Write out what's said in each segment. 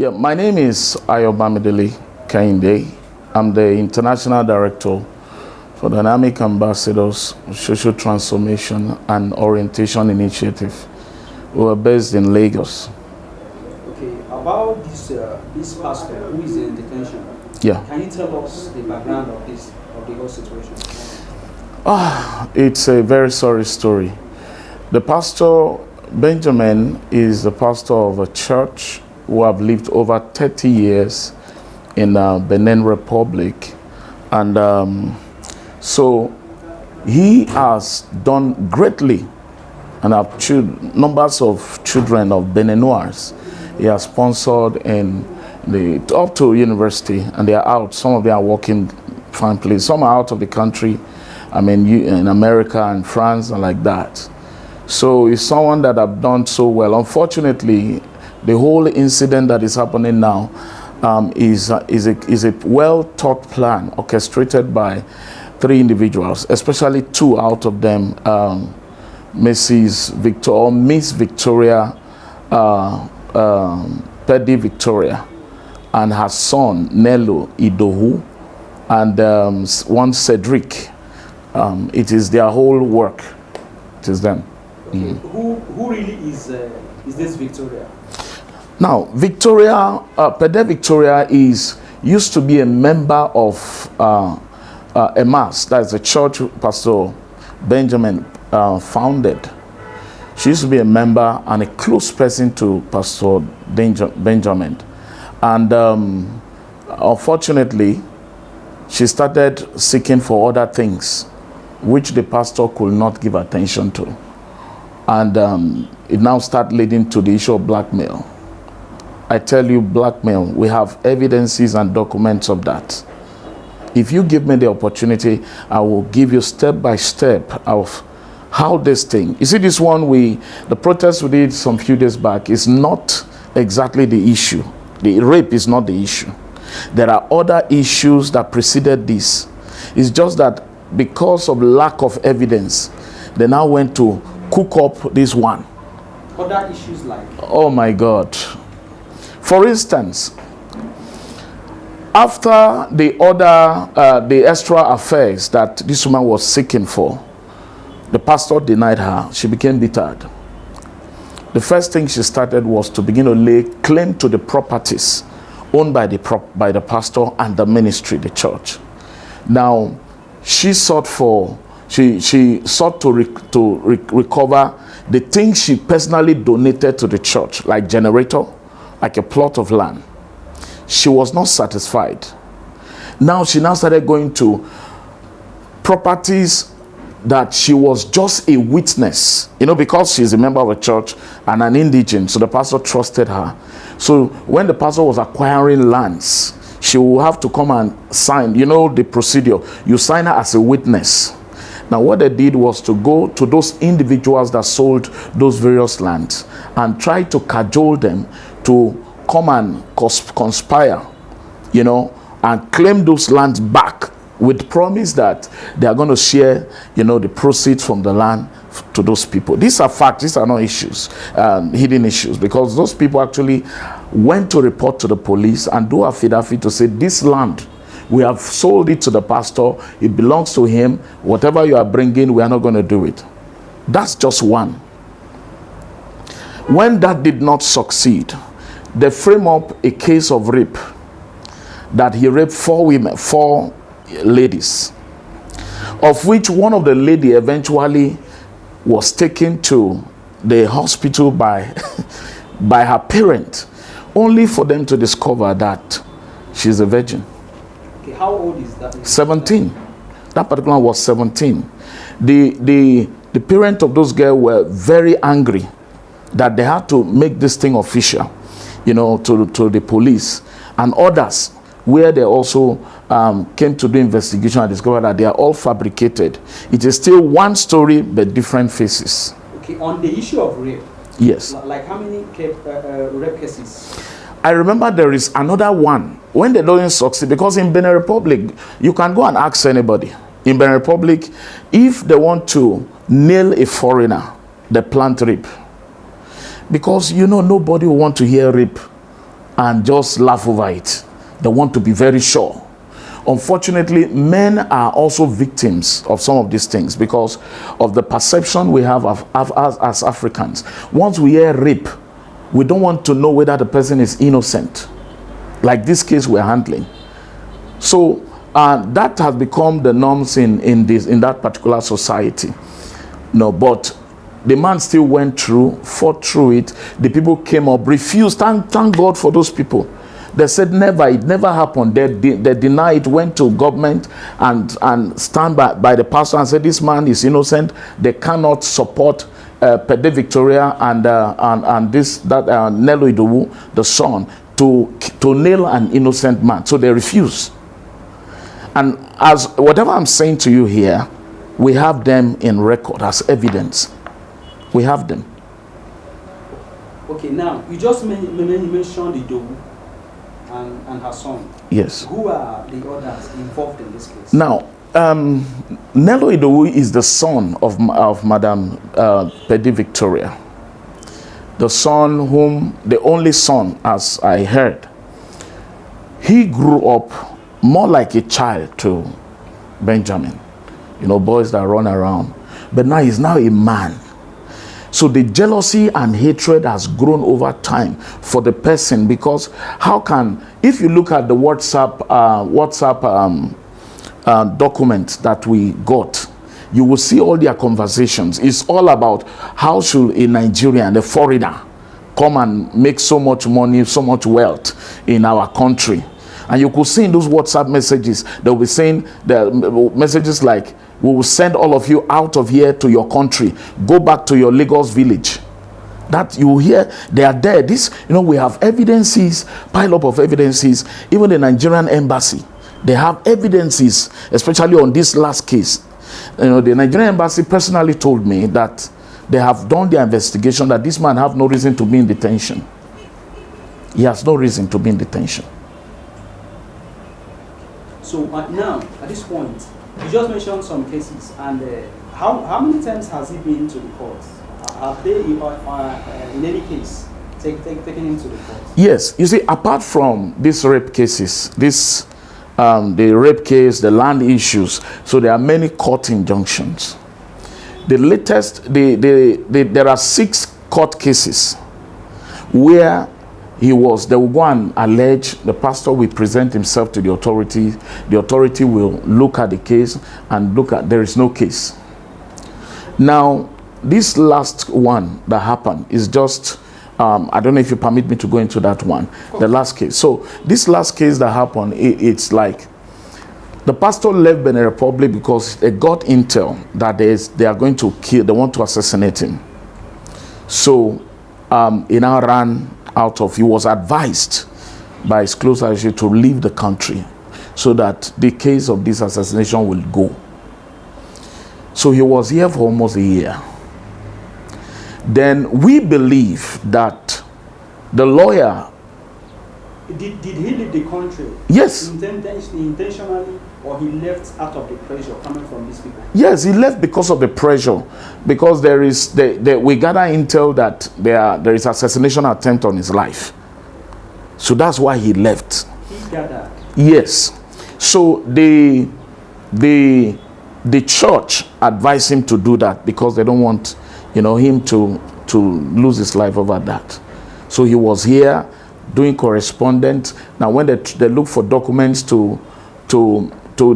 Yeah, my name is Bamidele. I'm the International Director for Dynamic Ambassadors Social Transformation and Orientation Initiative. We are based in Lagos. Okay, about this pastor who is in detention. Yeah. Can you tell us the background of the whole situation? It's a very sorry story. The pastor Benjamin is the pastor of a church who have lived over 30 years in Benin Republic, and so he has done greatly, and have numbers of children of Beninois. He has sponsored in up to university, and they are out. Some of them are working fine place. Some are out of the country. I mean, in America and France and like that. So it's someone that have done so well. Unfortunately, the whole incident that is happening now is a well-thought plan orchestrated by 3 individuals, especially 2 out of them, Miss Victoria, Pedi Victoria, and her son Nello Idohu, and one Cedric. It is their whole work. It is them. Okay. Who really is this Victoria? Now, Victoria, Pede Victoria used to be a member of a mass. That's a church Pastor Benjamin founded. She used to be a member and a close person to Pastor Benjamin. And unfortunately, she started seeking for other things, which the pastor could not give attention to. And it now started leading to the issue of blackmail. I tell you, blackmail, we have evidences and documents of that. If you give me the opportunity, I will give you step by step of how this thing. You see, this one, the protest we did some few days back is not exactly the issue. The rape is not the issue. There are other issues that preceded this. It's just that because of lack of evidence, they now went to cook up this one. Other issues like? Oh my God. For instance, after the extra affairs that this woman was seeking for, the pastor denied her. She became bittered. The first thing she started was to begin to lay claim to the properties owned by the pastor and the ministry, the church. Now, she sought to recover the things she personally donated to the church, like generator, like a plot of land. She was not satisfied. Now she started going to properties that she was just a witness, because she's a member of a church and an indigent, so the pastor trusted her. So when the pastor was acquiring lands, she will have to come and sign, the procedure. You sign her as a witness. Now what they did was to go to those individuals that sold those various lands and try to cajole them to come and conspire, and claim those lands back with promise that they are going to share, the proceeds from the land to those people. These are facts. These are not issues, hidden issues, because those people actually went to report to the police and do affidavit to say, this land, we have sold it to the pastor. It belongs to him. Whatever you are bringing, we are not going to do it. That's just one. When that did not succeed, they frame up a case of rape, that he raped 4 ladies, of which one of the lady eventually was taken to the hospital by her parent, only for them to discover that she's a virgin. Okay, how old is that? 17. That particular one was 17. The parent of those girls were very angry that they had to make this thing official, to the police and others, where they also came to do investigation and discovered that they are all fabricated. It is still one story but different faces. Okay, on the issue of rape. Yes. Like how many rape cases? I remember there is another one when they don't succeed, because in Benin Republic, you can go and ask anybody. In Benin Republic, if they want to nail a foreigner, they plant rape. Because nobody will want to hear rape and just laugh over it. They want to be very sure. Unfortunately, men are also victims of some of these things because of the perception we have of as Africans. Once we hear rape, we don't want to know whether the person is innocent, like this case we're handling. So that has become the norms in that particular society. No, but the man still went through, fought through it. The people came up, refused. Thank God for those people. They said never, it never happened. They denied, went to government and stand by the pastor and said this man is innocent. They cannot support Pede Victoria and Nello Idowu, the son, to nail an innocent man. So they refused. And as whatever I'm saying to you here, we have them in record as evidence. We have them. Okay, now you just mentioned Idowu and her son. Yes. Who are the others involved in this case? Now, Nello Idowu is the son of Madam Pede Victoria. The son the only son, as I heard. He grew up more like a child to Benjamin. You know, boys that run around. But now he's now a man. So the jealousy and hatred has grown over time for the person, because how can, if you look at the WhatsApp document that we got, you will see all their conversations. It's all about how should a Nigerian, a foreigner, come and make so much money, so much wealth in our country. And you could see in those WhatsApp messages, they'll be saying the messages like, we will send all of you out of here to your country. Go back to your Lagos village. That you hear, they are there. This, you know, we have evidences, pile up of evidences. Even the Nigerian embassy, they have evidences, especially on this last case. You know, the Nigerian embassy personally told me that they have done their investigation, that this man have no reason to be in detention. He has no reason to be in detention. So now, at this point, you just mentioned some cases, and how many times has he been to the court? Have they, in any case, taken him to the court? Yes, you see, apart from these rape cases, the rape case, the land issues, so there are many court injunctions. The latest, there are 6 court cases where they will go and allege, the pastor will present himself to the authority will look at the case and look at, there is no case. Now, this last one that happened is just, I don't know if you permit me to go into that one, the last case. So, this last case that happened, it's like, the pastor left Benin Republic because they got intel that they are going to kill, they want to assassinate him. So, he now ran out of, he was advised by his close associate to leave the country so that the case of this assassination will go. So he was here for almost a year. Then we believe that the lawyer... Did he leave the country? Yes. Intentionally, or he left out of the pressure coming from these people? Yes, he left because of the pressure. Because there is, we gather intel that there is assassination attempt on his life. So that's why he left. He gathered? Yes. So the church advised him to do that because they don't want, you know, him to lose his life over that. So he was here doing correspondence. Now when they look for documents to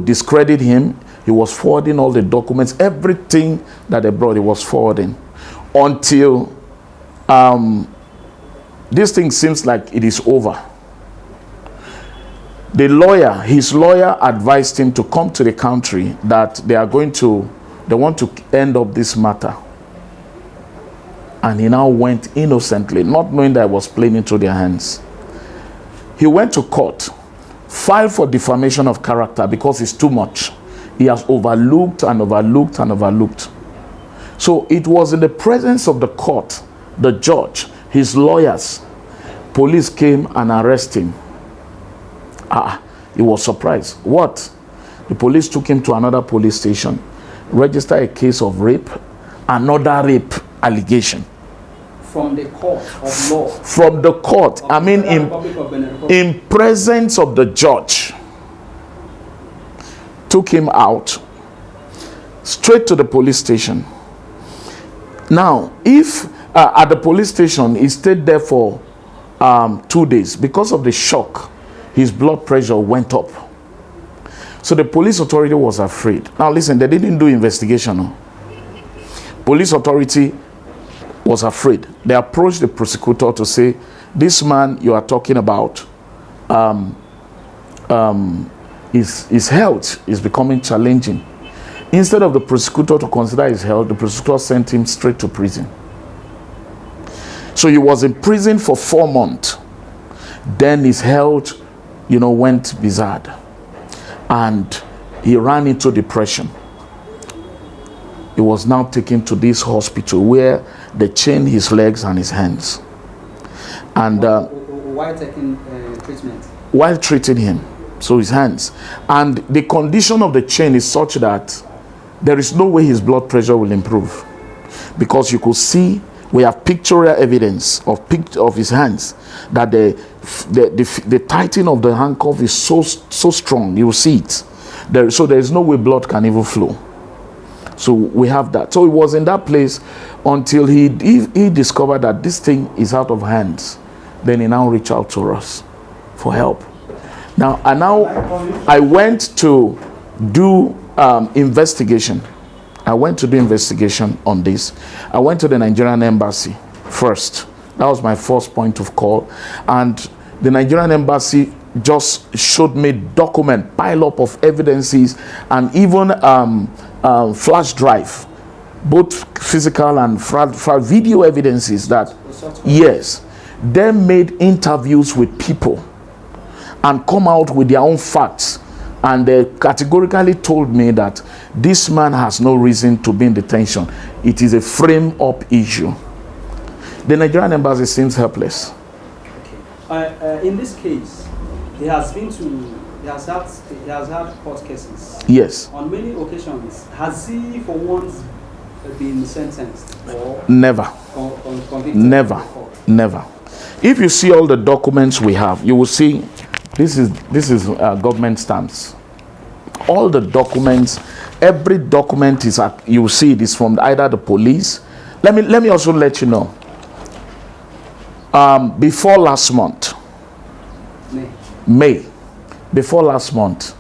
discredit him, he was forwarding all the documents, everything that they brought, he was forwarding, until this thing seems like it is over. His lawyer advised him to come to the country, that they want to end up this matter. And he now went innocently, not knowing that it was playing into their hands. He went to court, filed for defamation of character because it's too much. He has overlooked and overlooked and overlooked. So it was in the presence of the court, the judge, his lawyers, police came and arrested him. He was surprised. What? The police took him to another police station, registered a case of rape, another rape allegation. from the court of law. From the court. I mean, in presence of the judge. Took him out straight to the police station. Now, if at the police station he stayed there for 2 days, because of the shock, his blood pressure went up. So the police authority was afraid. Now listen, they didn't do investigation. No? Police authority was afraid. They approached the prosecutor to say, this man you are talking about, his health is becoming challenging. Instead of the prosecutor to consider his health, the prosecutor sent him straight to prison. So he was in prison for 4 months. Then his health, went bizarre. And he ran into depression. He was now taken to this hospital where they chained his legs and his hands. And while taking treatment? While treating him, so his hands. And the condition of the chain is such that there is no way his blood pressure will improve. Because you could see, we have pictorial evidence of his hands, that the tightening of the handcuff is so strong. You will see it. So there is no way blood can even flow. So we have that. So he was in that place until he discovered that this thing is out of hands. Then he now reached out to us for help. Now I went to do investigation. I went to do investigation on this. I went to the Nigerian embassy first. That was my first point of call. And the Nigerian embassy just showed me document, pile up of evidences, and even flash drive, both physical and video evidences that, yes, they made interviews with people and come out with their own facts. And they categorically told me that this man has no reason to be in detention. It is a frame-up issue. The Nigerian embassy seems helpless. Okay. In this case, he has had court cases. Yes. On many occasions, has he for once been sentenced or never? Convicted? Never. If you see all the documents we have, you will see this is government stamps. All the documents, every document is you will see it is from either the police. Let me also let you know. Before last month, May, before last month,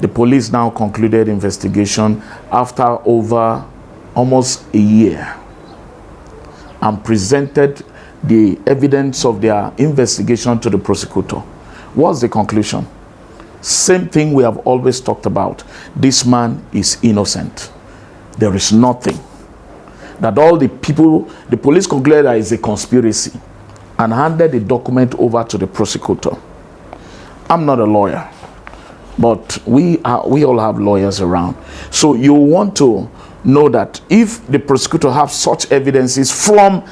the police now concluded investigation after over almost a year and presented the evidence of their investigation to the prosecutor. What's the conclusion? Same thing we have always talked about. This man is innocent. There is nothing. That all the police concluded that it's a conspiracy and handed the document over to the prosecutor. I'm not a lawyer, but we all have lawyers around. So you want to know that if the prosecutor have such evidences from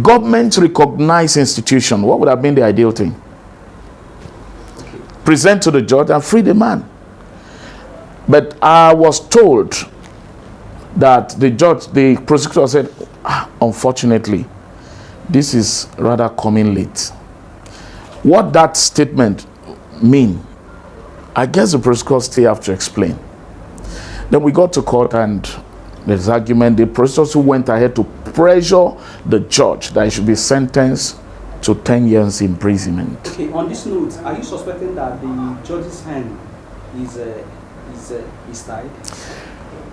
government-recognized institution, what would have been the ideal thing? Present to the judge and free the man. But I was told that the prosecutor said, unfortunately, this is rather coming late. What that statement mean, I guess the prosecutor still have to explain. Then we got to court and there's argument. The prosecutors who went ahead to pressure the judge that he should be sentenced to 10 years imprisonment. Okay, on this note, are you suspecting that the judge's hand is tied?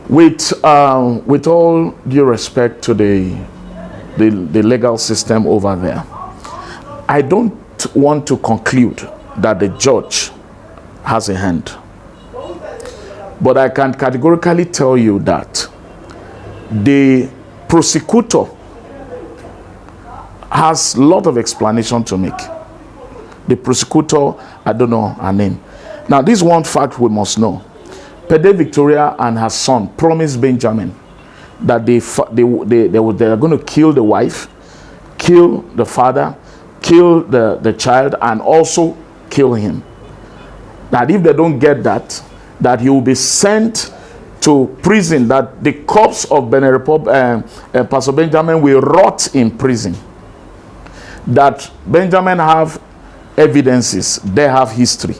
With all due respect to the legal system over there, I don't want to conclude that the judge has a hand. But I can categorically tell you that the prosecutor has a lot of explanation to make. The prosecutor, I don't know her name. Now, this is one fact we must know. Pede Victoria and her son promised Benjamin that they are going to kill the wife, kill the father, kill the child, and also kill him. That if they don't get that he will be sent to prison, that the corpse of Pastor Benjamin will rot in prison. That Benjamin have evidences, they have history.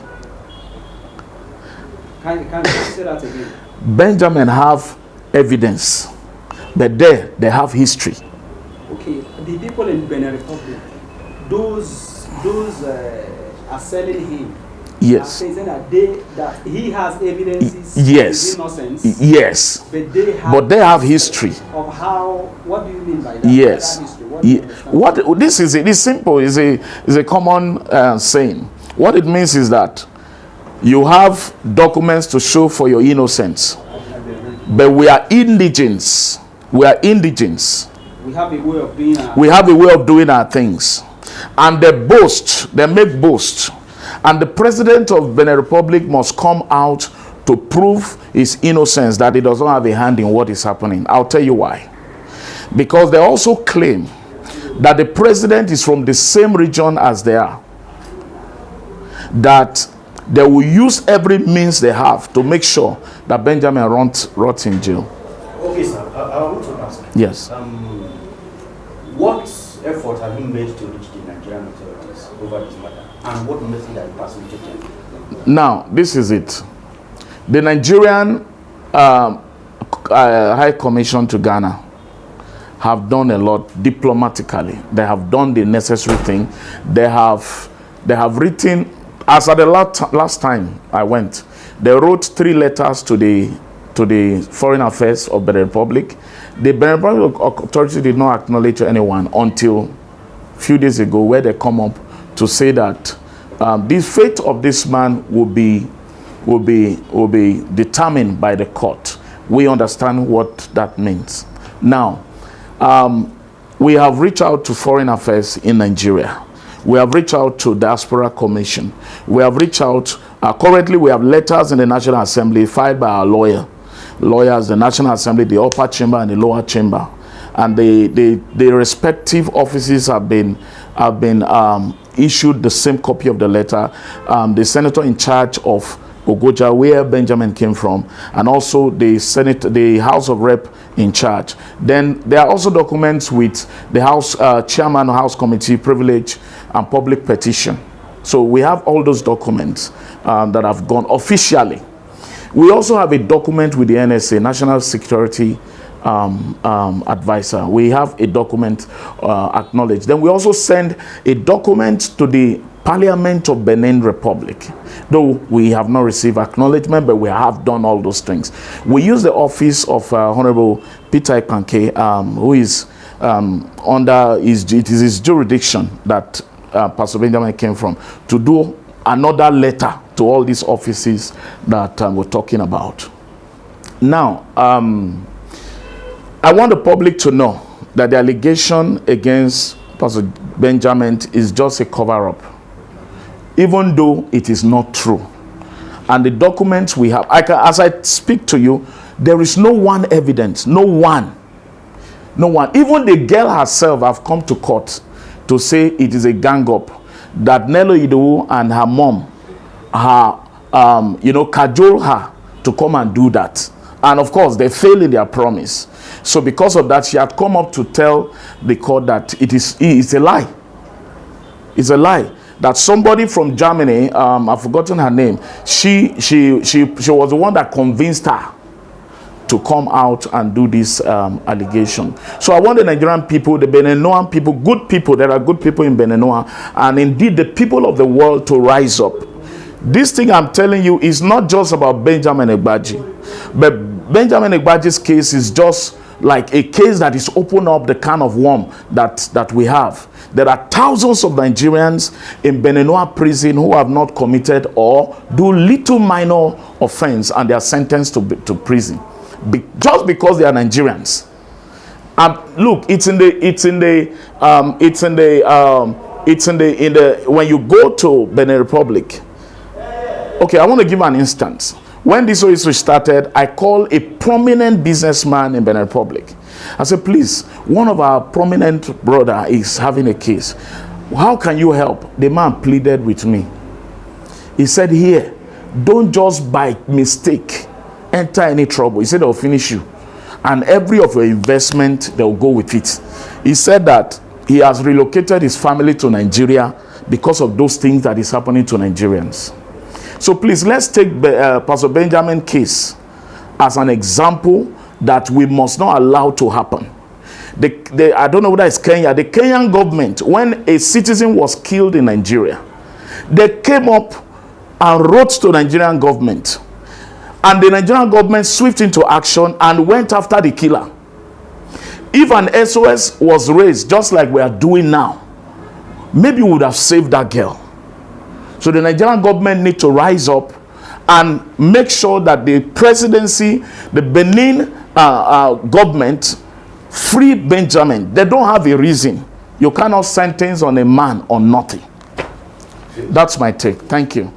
Can you say that again? Benjamin have evidence, but they have history. Okay, the people in Benin Republic, those are selling him. Yes. Saying that he has evidences yes. of innocence. Yes. But they have history. Of how? What do you mean by that? Yes. What this is? It is simple. Is a common saying. What it means is that you have documents to show for your innocence, but we are indigents. We are indigents. We have a way of doing our. We have a way of doing our things, and they boast. They make boast. And the president of Benin Republic must come out to prove his innocence, that he does not have a hand in what is happening. I'll tell you why. Because they also claim that the president is from the same region as they are. That they will use every means they have to make sure that Benjamin rots in jail. Okay, sir. I want to ask. Yes. What effort have you made to reach the Nigerian authorities over this matter? And what message are you passing to them? Now, this is it. The Nigerian High Commission to Ghana have done a lot diplomatically. They have done the necessary thing. They have written, as at the last time I went, they wrote 3 letters to the Foreign Affairs of Benin Republic. The Benin Republic authority did not acknowledge anyone until a few days ago, where they come up to say that the fate of this man will be determined by the court. We understand what that means. Now, we have reached out to Foreign Affairs in Nigeria. We have reached out to Diaspora Commission. We have reached out, currently we have letters in the National Assembly filed by our lawyers, the National Assembly, the upper chamber and the lower chamber. And the respective offices have been issued the same copy of the letter. The senator in charge of Ogoja, where Benjamin came from, and also the House of Rep in charge. Then there are also documents with the House Chairman of House Committee, Privilege and Public Petition. So we have all those documents that have gone officially. We also have a document with the NSA, National Security Advisor. We have a document acknowledged. Then we also send a document to the Parliament of Benin Republic. Though we have not received acknowledgement, but we have done all those things. We use the office of Honorable Peter Ipanke, who is under his jurisdiction that Pastor Benjamin came from, to do another letter to all these offices that we're talking about. Now, I want the public to know that the allegation against Pastor Benjamin is just a cover-up, even though it is not true. And the documents we have, as I speak to you, there is no one evidence, no one. Even the girl herself have come to court to say it is a gang-up, that Nello Idowu and her mom, cajole her to come and do that. And of course, they failed in their promise. So because of that, she had come up to tell the court that it's a lie. It's a lie. That somebody from Germany, I've forgotten her name, she was the one that convinced her to come out and do this allegation. So I want the Nigerian people, the Beninoan people, good people, there are good people in Beninoa, and indeed the people of the world to rise up. This thing I'm telling you is not just about Benjamin Egbaji, but Benjamin Egbaji's case is just like a case that is open up the can of worm that we have. There are thousands of Nigerians in Beninoa prison who have not committed or do little minor offense, and they are sentenced to prison just because they are Nigerians. Look, when you go to Benin Republic. Okay, I want to give an instance. When this issue started, I called a prominent businessman in Benin Republic. I said, please, one of our prominent brother is having a case. How can you help? The man pleaded with me. He said, here, don't just by mistake enter any trouble. He said they'll finish you. And every of your investment, they'll go with it. He said that he has relocated his family to Nigeria because of those things that is happening to Nigerians. So please, let's take Pastor Benjamin case as an example that we must not allow to happen. I don't know whether it's Kenya. The Kenyan government, when a citizen was killed in Nigeria, they came up and wrote to the Nigerian government. And the Nigerian government swift into action and went after the killer. If an SOS was raised, just like we are doing now, maybe we would have saved that girl. So the Nigerian government need to rise up and make sure that the presidency, the Benin government, free Benjamin. They don't have a reason. You cannot sentence on a man on nothing. That's my take. Thank you.